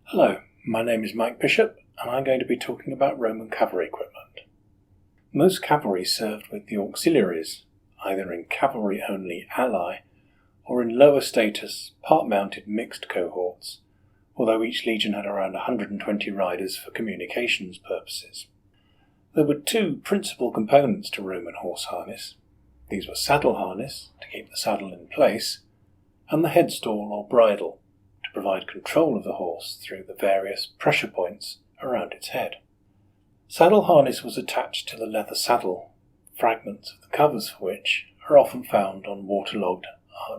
Hello, my name is Mike Bishop and I'm going to be talking about Roman cavalry equipment. Most cavalry served with the auxiliaries, either in cavalry-only ally or in lower status, part-mounted mixed cohorts, although each legion had around 120 riders for communications purposes. There were two principal components to Roman horse harness. These were saddle harness, to keep the saddle in place, and the headstall or bridle, to provide control of the horse through the various pressure points around its head. Saddle harness was attached to the leather saddle, fragments of the covers for which are often found on waterlogged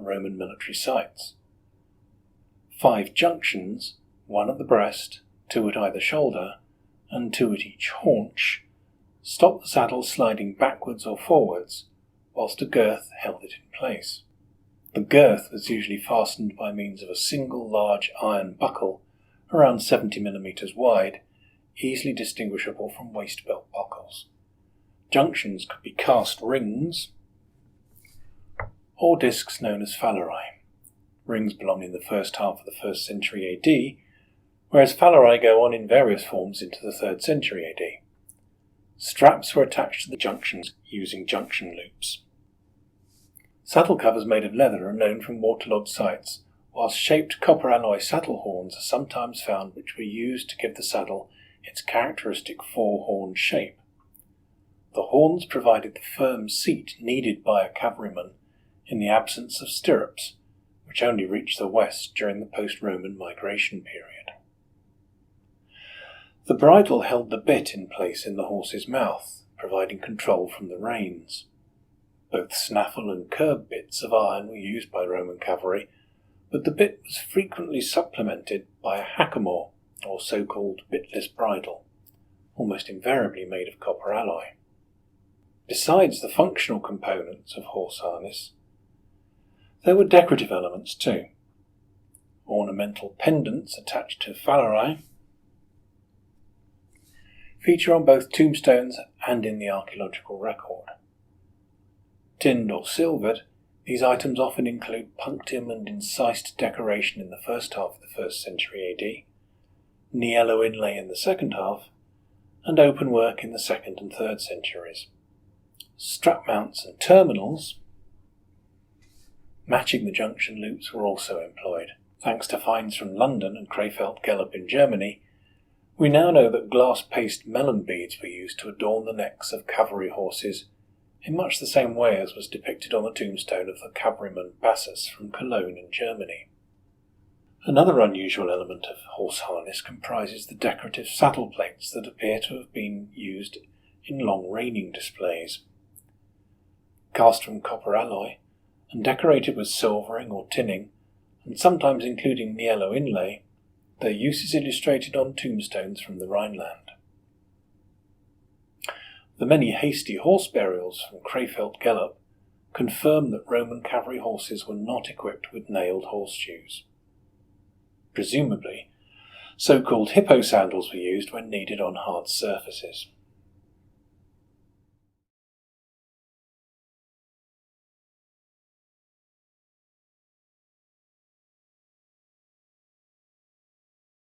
Roman military sites. 5 junctions, 1 at the breast, 2 at either shoulder, and 2 at each haunch, stopped the saddle sliding backwards or forwards, whilst a girth held it in place. The girth was usually fastened by means of a single large iron buckle, around 70 mm wide, easily distinguishable from waist belt buckles. Junctions could be cast rings or discs known as Cavalry. Rings belong in the first half of the 1st century AD, whereas Cavalry go on in various forms into the 3rd century AD. Straps were attached to the junctions using junction loops. Saddle covers made of leather are known from waterlogged sites, whilst shaped copper alloy saddle horns are sometimes found which were used to give the saddle its characteristic 4-horn shape. The horns provided the firm seat needed by a cavalryman in the absence of stirrups, which only reached the west during the post-Roman migration period. The bridle held the bit in place in the horse's mouth, providing control from the reins. Both snaffle and curb bits of iron were used by Roman cavalry, but the bit was frequently supplemented by a hackamore, or so-called bitless bridle, almost invariably made of copper alloy. Besides the functional components of horse harness, there were decorative elements too. Ornamental pendants attached to Cavalry feature on both tombstones and in the archaeological record. Tinned or silvered, these items often include punctum and incised decoration in the first half of the 1st century AD, niello inlay in the second half, and open work in the 2nd and 3rd centuries. Strap mounts and terminals matching the junction loops were also employed. Thanks to finds from London and Krefeld Gallop in Germany, we now know that glass paste melon beads were used to adorn the necks of cavalry horses in much the same way as was depicted on the tombstone of the cavalryman Bassus from Cologne in Germany. Another unusual element of horse harness comprises the decorative saddle plates that appear to have been used in long reining displays. Cast from copper alloy and decorated with silvering or tinning, and sometimes including niello inlay, their use is illustrated on tombstones from the Rhineland. The many hasty horse burials from Krefeld Gallop confirm that Roman cavalry horses were not equipped with nailed horseshoes. Presumably, so-called hippo sandals were used when needed on hard surfaces.